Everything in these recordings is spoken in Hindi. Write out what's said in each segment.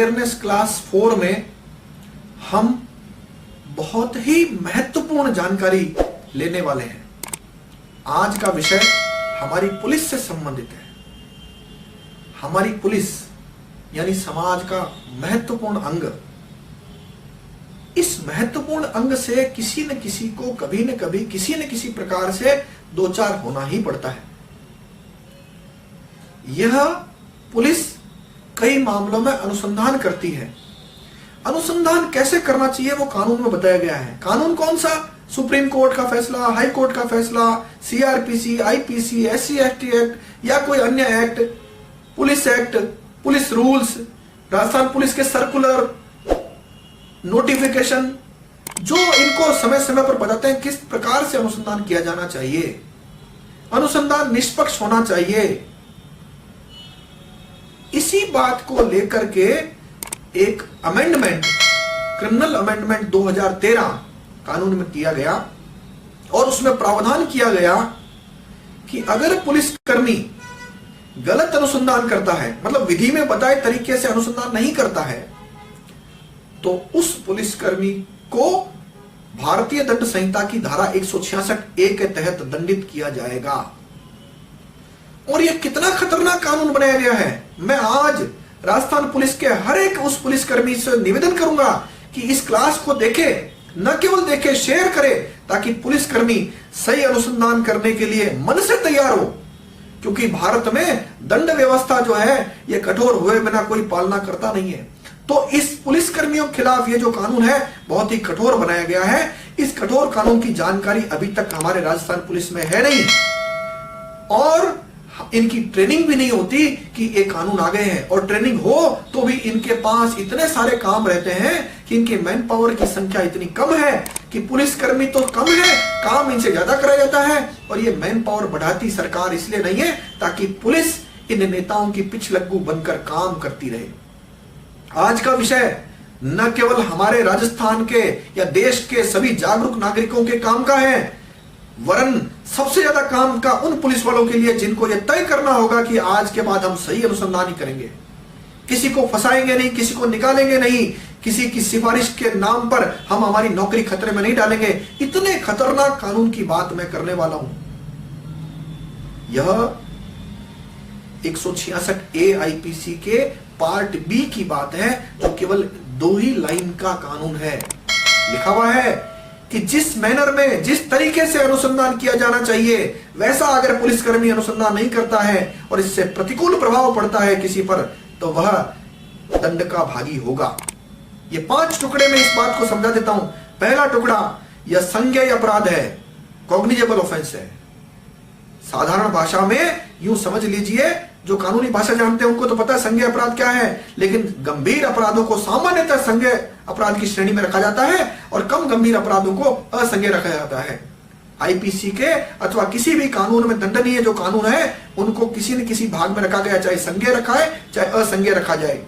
अवेयरनेस क्लास 4 में हम बहुत ही महत्वपूर्ण जानकारी लेने वाले हैं। आज का विषय हमारी पुलिस से संबंधित है। हमारी पुलिस यानी समाज का महत्वपूर्ण अंग। इस महत्वपूर्ण अंग से किसी न किसी को कभी न कभी किसी न किसी प्रकार से दो चार होना ही पड़ता है। यह पुलिस कई मामलों में अनुसंधान करती है। अनुसंधान कैसे करना चाहिए वो कानून में बताया गया है। कानून कौन सा? सुप्रीम कोर्ट का फैसला, हाई कोर्ट का फैसला, CrPC, IPC, SC ST act या कोई अन्य act, police act, police rules, Rajasthan police के सर्कुलर, नोटिफिकेशन, जो इनको समय समय पर बताते हैं किस प्रकार से अनुसंधान किया जाना चाहिए। अनुसंधान निष्पक्ष होना चाहिए। इसी बात को लेकर के एक अमेंडमेंट, क्रिमिनल अमेंडमेंट 2013 कानून में किया गया और उसमें प्रावधान किया गया कि अगर पुलिसकर्मी गलत अनुसंधान करता है, मतलब विधि में बताए तरीके से अनुसंधान नहीं करता है, तो उस पुलिसकर्मी को भारतीय दंड संहिता की धारा 166A के तहत दंडित किया जाएगा। और यह कितना खतरनाक कानून बनाया गया है। मैं आज राजस्थान पुलिस के हर एक उस पुलिसकर्मी से निवेदन करूंगा कि इस क्लास को देखे, न केवल देखे, शेयर करे, ताकि पुलिसकर्मी सही अनुसंधान करने के लिए मन से तैयार हो। क्योंकि भारत में दंड व्यवस्था जो है यह कठोर हुए बिना कोई पालना करता नहीं है। तो इस पुलिसकर्मियों के खिलाफ ये जो कानून है बहुत ही कठोर बनाया गया है। इस कठोर कानून की जानकारी अभी तक हमारे राजस्थान पुलिस में है नहीं और इनकी ट्रेनिंग भी नहीं होती कि ये कानून आ गए हैं। और ट्रेनिंग हो तो भी इनके पास इतने सारे काम रहते हैं कि इनके मैन पावर की संख्या इतनी कम है कि पुलिसकर्मी तो कम है, काम इनसे ज्यादा कराया जाता है। और ये मैन पावर बढ़ाती सरकार इसलिए नहीं है ताकि पुलिस इन नेताओं की पिछलग्गू बनकर काम करती रहे। आज का विषय न केवल हमारे राजस्थान के या देश के सभी जागरूक नागरिकों के काम का है, वरन सबसे ज्यादा काम का उन पुलिस वालों के लिए जिनको यह तय करना होगा कि आज के बाद हम सही अनुसंधान ही करेंगे, किसी को फंसाएंगे नहीं, किसी को निकालेंगे नहीं, किसी की सिफारिश के नाम पर हम हमारी नौकरी खतरे में नहीं डालेंगे। इतने खतरनाक कानून की बात मैं करने वाला हूं। यह 166A आईपीसी के पार्ट बी की बात है, जो केवल 2 ही लाइन का कानून है। लिखा हुआ है कि जिस मैनर में, जिस तरीके से अनुसंधान किया जाना चाहिए, वैसा अगर पुलिसकर्मी अनुसंधान नहीं करता है और इससे प्रतिकूल प्रभाव पड़ता है किसी पर, तो वह दंड का भागी होगा। ये 5 टुकड़े में इस बात को समझा देता हूं। पहला टुकड़ा, यह संज्ञेय अपराध है, कॉग्निजेबल ऑफेंस है। साधारण भाषा में यूं समझ लीजिए, जो कानूनी भाषा जानते हैं उनको तो पता है संज्ञेय अपराध क्या है, लेकिन गंभीर अपराधों को सामान्यतः संज्ञेय अपराध की श्रेणी में रखा जाता है और कम गंभीर अपराधों को असंज्ञेय रखा जाता है। आईपीसी के अथवा किसी भी कानून में दंडनीय जो कानून है उनको किसी न किसी भाग में रखा गया, चाहे संज्ञेय रखा है चाहे असंज्ञेय रखा जाए।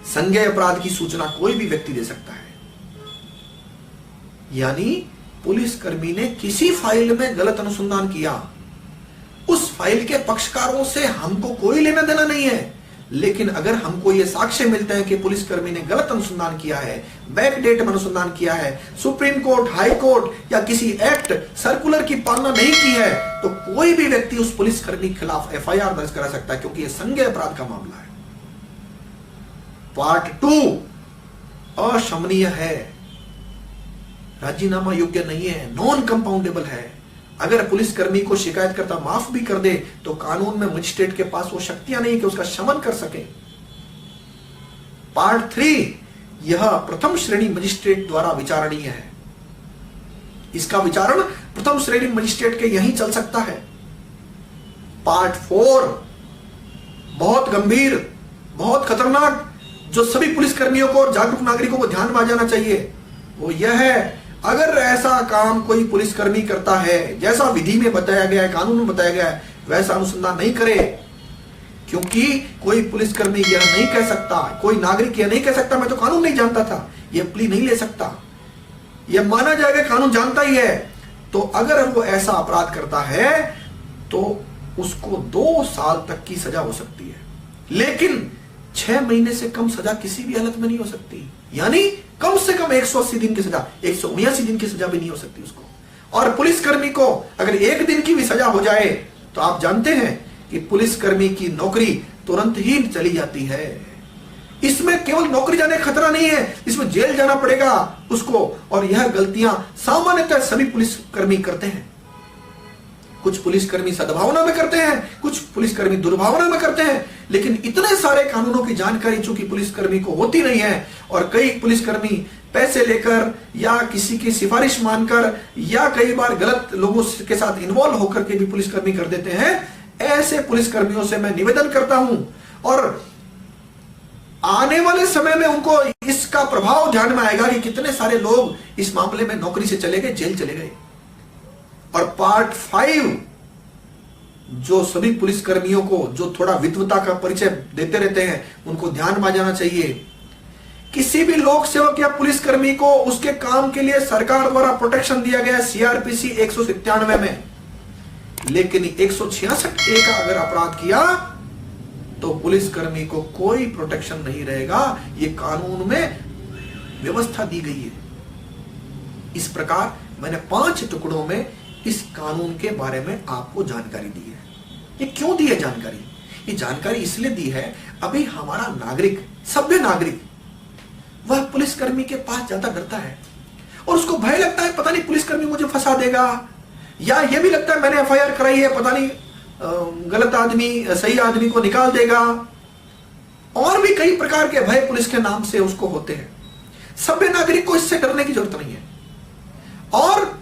संज्ञेय अपराध की सूचना कोई भी व्यक्ति दे सकता है। यानी पुलिसकर्मी ने किसी फाइल में गलत अनुसंधान किया, उस फाइल के पक्षकारों से हमको कोई लेना देना नहीं है, लेकिन अगर हमको ये साक्ष्य मिलते हैं कि पुलिसकर्मी ने गलत अनुसंधान किया है, बैक डेट में अनुसंधान किया है, सुप्रीम कोर्ट, हाई कोर्ट या किसी एक्ट, सर्कुलर की पालना नहीं की है, तो कोई भी व्यक्ति उस पुलिसकर्मी के खिलाफ एफआईआर दर्ज करा सकता है, क्योंकि यह संज्ञेय अपराध का मामला है। पार्ट 2 अशमनीय है, राजीनामा योग्य नहीं है, नॉन कंपाउंडेबल है। अगर पुलिसकर्मी को शिकायतकर्ता माफ भी कर दे तो कानून में मजिस्ट्रेट के पास वो शक्तियां नहीं कि उसका शमन कर सके। पार्ट 3, यह प्रथम श्रेणी मजिस्ट्रेट द्वारा विचारणीय है। इसका विचारण प्रथम श्रेणी मजिस्ट्रेट के यहीं चल सकता है। पार्ट 4, बहुत गंभीर, बहुत खतरनाक, जो सभी पुलिसकर्मियों को और जागरूक नागरिकों को ध्यान में आ जाना चाहिए, वो यह है, अगर ऐसा काम कोई पुलिसकर्मी करता है जैसा विधि में बताया गया है, कानून में बताया गया है, वैसा अनुसंधान नहीं करे। क्योंकि कोई पुलिसकर्मी यह नहीं कह सकता, कोई नागरिक यह नहीं कह सकता मैं तो कानून नहीं जानता था, यह प्ली नहीं ले सकता। यह माना जाएगा कानून जानता ही है। तो अगर वो ऐसा अपराध करता है तो उसको 2 साल तक की सजा हो सकती है। लेकिन 6 महीने से कम सजा किसी भी हालत में नहीं हो सकती, यानी कम से कम 180 दिन की सजा, 179 दिन की सजा भी नहीं हो सकती उसको। और पुलिसकर्मी को अगर 1 दिन की भी सजा हो जाए तो आप जानते हैं कि पुलिसकर्मी की नौकरी तुरंत ही चली जाती है। इसमें केवल नौकरी जाने का खतरा नहीं है, इसमें जेल जाना पड़ेगा उसको। और यह गलतियां सामान्यतः सभी पुलिसकर्मी करते हैं। कुछ पुलिसकर्मी सद्भावना में करते हैं, कुछ पुलिसकर्मी दुर्भावना में करते हैं, लेकिन इतने सारे कानूनों की जानकारी चूंकि पुलिसकर्मी को होती नहीं है, और कई पुलिसकर्मी पैसे लेकर या किसी की सिफारिश मानकर या कई बार गलत लोगों के साथ इन्वॉल्व होकर के भी पुलिसकर्मी कर देते हैं। ऐसे पुलिसकर्मियों से मैं निवेदन करता हूं, और आने वाले समय में उनको इसका प्रभाव ध्यान में आएगा कि कितने सारे लोग इस मामले में नौकरी से चले गए, जेल चले गए। और पार्ट 5 जो सभी पुलिसकर्मियों को जो थोड़ा विद्वता का परिचय देते रहते हैं उनको ध्यान में आ जाना चाहिए। किसी भी लोक सेवक या पुलिसकर्मी को उसके काम के लिए सरकार द्वारा प्रोटेक्शन दिया गया सीआरपीसी 197 में, लेकिन 166A का अगर अपराध किया तो पुलिसकर्मी को कोई प्रोटेक्शन नहीं रहेगा। यह कानून में व्यवस्था दी गई है। इस प्रकार मैंने 5 टुकड़ों में इस कानून के बारे में आपको जानकारी दी है। ये क्यों दी है जानकारी? ये जानकारी इसलिए दी है, अभी हमारा नागरिक, सभ्य नागरिक, वह पुलिसकर्मी के पास ज्यादा डरता है और उसको भय लगता है पता नहीं पुलिसकर्मी मुझे फंसा देगा, या ये भी लगता है मैंने एफआईआर कराई है, पता नहीं गलत आदमी सही आदमी को निकाल देगा। और भी कई प्रकार के भय पुलिस के नाम से उसको होते हैं। सभ्य नागरिक को इससे डरने की जरूरत नहीं है, और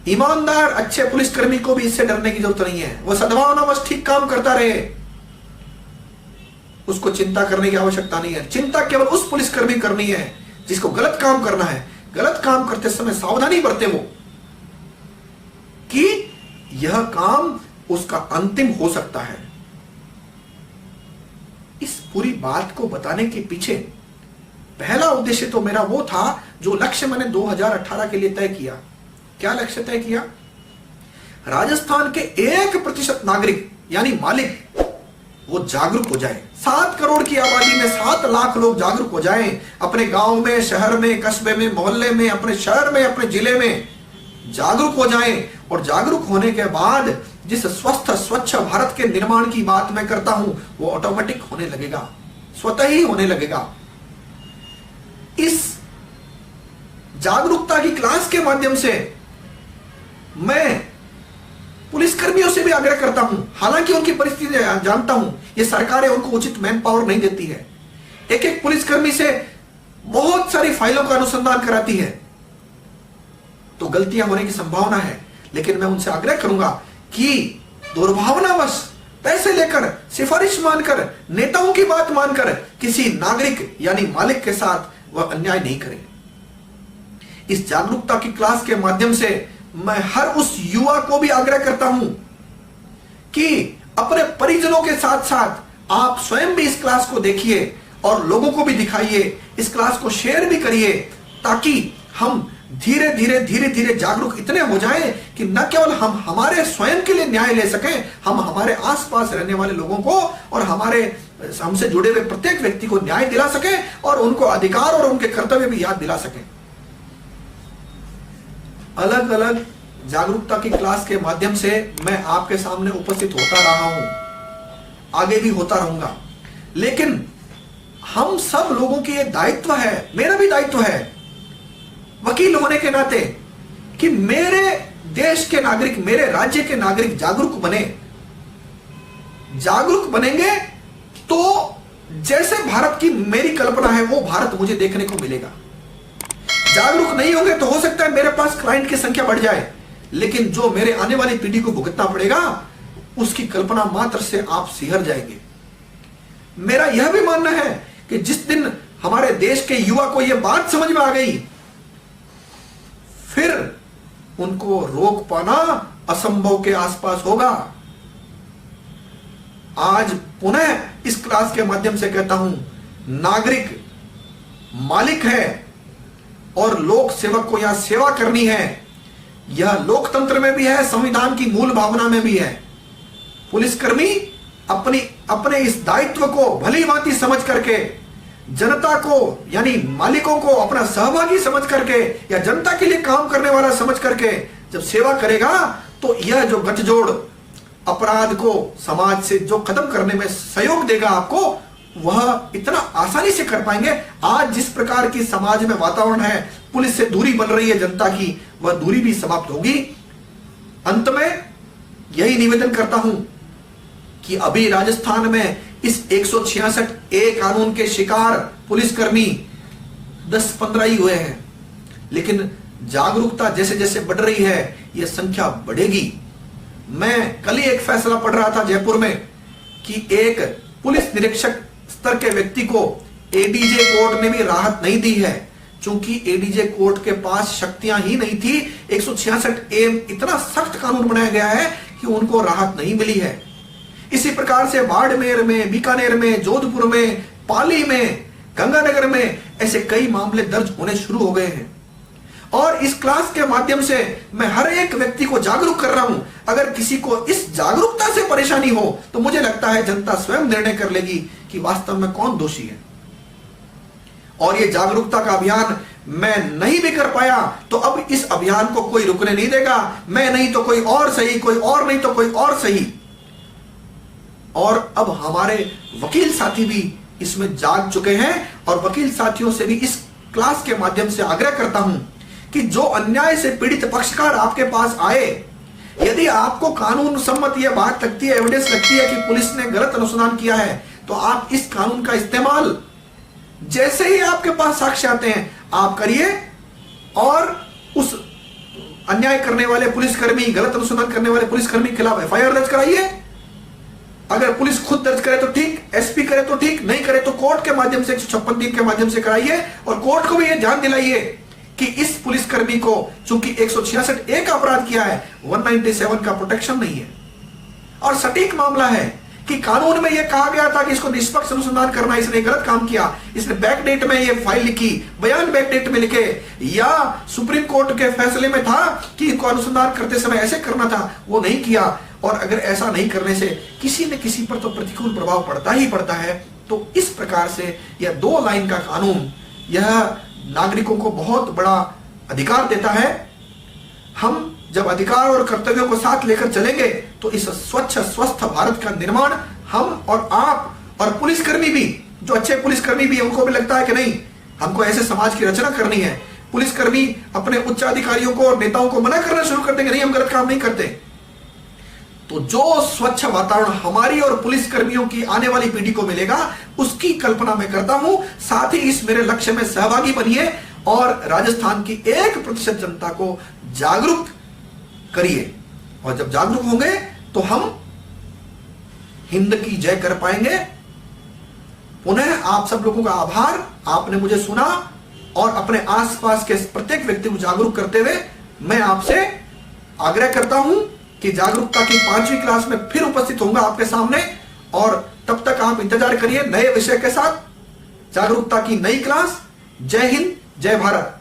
ईमानदार अच्छे पुलिसकर्मी को भी इससे डरने की जरूरत नहीं है। वह सद्भावनावश ठीक काम करता रहे, उसको चिंता करने की आवश्यकता नहीं है। चिंता केवल उस पुलिसकर्मी करनी है जिसको गलत काम करना है। गलत काम करते समय सावधानी बरते वो कि यह काम उसका अंतिम हो सकता है। इस पूरी बात को बताने के पीछे पहला उद्देश्य तो मेरा वो था, जो लक्ष्य मैंने 2018 के लिए तय किया। क्या लक्ष्य तय किया? राजस्थान के 1% नागरिक यानी मालिक वो जागरूक हो जाए। 7 करोड़ की आबादी में 7 लाख लोग जागरूक हो जाएं, अपने गांव में, शहर में, कस्बे में, मोहल्ले में, अपने शहर में, अपने जिले में जागरूक हो जाएं। और जागरूक होने के बाद जिस स्वस्थ स्वच्छ भारत के निर्माण की बात मैं करता हूं वो ऑटोमेटिक होने लगेगा, स्वतः ही होने लगेगा। इस जागरूकता की क्लास के माध्यम से मैं पुलिसकर्मियों से भी आग्रह करता हूं, हालांकि उनकी परिस्थिति जानता हूं, ये सरकारें उनको उचित मैन पावर नहीं देती है। एक एक पुलिसकर्मी से बहुत सारी फाइलों का अनुसंधान कराती है, तो गलतियां होने की संभावना है। लेकिन मैं उनसे आग्रह करूंगा कि दुर्भावनावश पैसे लेकर, सिफारिश मानकर, नेताओं की बात मानकर किसी नागरिक यानी मालिक के साथ वह अन्याय नहीं करें। इस जागरूकता की क्लास के माध्यम से मैं हर उस युवा को भी आग्रह करता हूं कि अपने परिजनों के साथ साथ आप स्वयं भी इस क्लास को देखिए और लोगों को भी दिखाइए, इस क्लास को शेयर भी करिए, ताकि हम धीरे धीरे जागरूक इतने हो जाएं कि न केवल हम हमारे स्वयं के लिए न्याय ले सकें, हम हमारे आसपास रहने वाले लोगों को और हमसे जुड़े हुए प्रत्येक व्यक्ति को न्याय दिला सकें और उनको अधिकार और उनके कर्तव्य भी याद दिला सकें। अलग अलग जागरूकता की क्लास के माध्यम से मैं आपके सामने उपस्थित होता रहा हूं, आगे भी होता रहूंगा। लेकिन हम सब लोगों की एक दायित्व है, मेरा भी दायित्व है वकील होने के नाते, कि मेरे देश के नागरिक, मेरे राज्य के नागरिक जागरूक बने। जागरूक बनेंगे तो जैसे भारत की मेरी कल्पना है वो भारत मुझे देखने को मिलेगा। जागरूक नहीं होंगे तो हो सकता है मेरे पास क्लाइंट की संख्या बढ़ जाए, लेकिन जो मेरे आने वाली पीढ़ी को भुगतना पड़ेगा उसकी कल्पना मात्र से आप सिहर जाएंगे। मेरा यह भी मानना है कि जिस दिन हमारे देश के युवा को यह बात समझ में आ गई, फिर उनको रोक पाना असंभव के आसपास होगा। आज पुनः इस क्लास के माध्यम से कहता हूं, नागरिक मालिक है और लोक सेवक को यहां सेवा करनी है। यह लोकतंत्र में भी है, संविधान की मूल भावना में भी है। पुलिसकर्मी अपने इस दायित्व को भली भांति समझ करके जनता को यानी मालिकों को अपना सहभागी समझ करके या जनता के लिए काम करने वाला समझ करके जब सेवा करेगा तो यह जो गठजोड़ अपराध को समाज से जो खत्म करने में सहयोग देगा आपको, वह इतना आसानी से कर पाएंगे। आज जिस प्रकार की समाज में वातावरण है, पुलिस से दूरी बन रही है जनता की, वह दूरी भी समाप्त होगी। अंत में यही निवेदन करता हूं कि अभी राजस्थान में इस 166A कानून के शिकार पुलिसकर्मी 10-15 ही हुए हैं, लेकिन जागरूकता जैसे जैसे बढ़ रही है यह संख्या बढ़ेगी। मैं कल ही एक फैसला पढ़ रहा था जयपुर में कि एक पुलिस निरीक्षक स्तर के व्यक्ति को एडीजे कोर्ट ने भी राहत नहीं दी है, क्योंकि एडीजे कोर्ट के पास शक्तियां ही नहीं थी। 166A इतना सख्त कानून बनाया गया है कि उनको राहत नहीं मिली है। इसी प्रकार से बाड़मेर में, बीकानेर में, जोधपुर में, पाली में, गंगानगर में ऐसे कई मामले दर्ज होने शुरू हो गए हैं। और इस क्लास के माध्यम से मैं हर एक व्यक्ति को जागरूक कर रहा हूं। अगर किसी को इस जागरूकता से परेशानी हो तो मुझे लगता है जनता स्वयं निर्णय कर लेगी कि वास्तव में कौन दोषी है। और ये जागरूकता का अभियान मैं नहीं भी कर पाया तो अब इस अभियान को कोई रुकने नहीं देगा। मैं नहीं तो कोई और सही, कोई और नहीं तो कोई और सही। और अब हमारे वकील साथी भी इसमें जाग चुके हैं और वकील साथियों से भी इस क्लास के माध्यम से आग्रह करता हूं कि जो अन्याय से पीड़ित पक्षकार आपके पास आए, यदि आपको कानून सम्मत यह बात लगती है, एविडेंस लगती है कि पुलिस ने गलत अनुसंधान किया है, तो आप इस कानून का इस्तेमाल जैसे ही आपके पास साक्ष्य आते हैं आप करिए और उस अन्याय करने वाले पुलिसकर्मी, गलत अनुसंधान करने वाले पुलिसकर्मी के खिलाफ एफआईआर दर्ज कराइए। अगर पुलिस खुद दर्ज करे तो ठीक, एसपी करे तो ठीक, नहीं करे तो कोर्ट के माध्यम से 156(3) के माध्यम से कराइए। और कोर्ट को भी यह ध्यान दिलाइए कि इस पुलिसकर्मी को चूंकि 166A का अपराध किया है, 197 का प्रोटेक्शन नहीं है। और सटीक मामला है कि कानून में यह कहा गया था कि इसको निष्पक्ष अनुसंधान करना, इसने गलत काम किया, इसने बैक डेट में यह फाइल लिखी, बयान बैक डेट में लिखे, या सुप्रीम कोर्ट के फैसले में था कि इनको अनुसंधान करते समय ऐसे करना था, वो नहीं किया। और अगर ऐसा नहीं करने से किसी न किसी पर तो प्रतिकूल प्रभाव पड़ता ही पड़ता है। तो इस प्रकार से यह 2 लाइन का कानून यह नागरिकों को बहुत बड़ा अधिकार देता है। हम जब अधिकार और कर्तव्यों को साथ लेकर चलेंगे तो इस स्वच्छ स्वस्थ भारत का निर्माण हम और आप और पुलिसकर्मी भी, जो अच्छे पुलिसकर्मी भी, उनको भी लगता है कि नहीं, हमको ऐसे समाज की रचना करनी है। पुलिसकर्मी अपने उच्च अधिकारियों को और नेताओं को मना करना शुरू कर देंगे, नहीं हम गलत काम नहीं करते। तो जो स्वच्छ वातावरण हमारी और पुलिसकर्मियों की आने वाली पीढ़ी को मिलेगा, उसकी कल्पना मैं करता हूं। साथ ही इस मेरे लक्ष्य में सहभागी बनिए और राजस्थान की 1% जनता को जागरूक करिए। और जब जागरूक होंगे तो हम हिंद की जय कर पाएंगे। पुनः आप सब लोगों का आभार, आपने मुझे सुना और अपने आसपास के प्रत्येक व्यक्ति को जागरूक करते हुए मैं आपसे आग्रह करता हूं कि जागरूकता की 5वीं क्लास में फिर उपस्थित होऊंगा आपके सामने। और तब तक आप इंतजार करिए नए विषय के साथ, जागरूकता की नई क्लास। जय हिंद, जय भारत।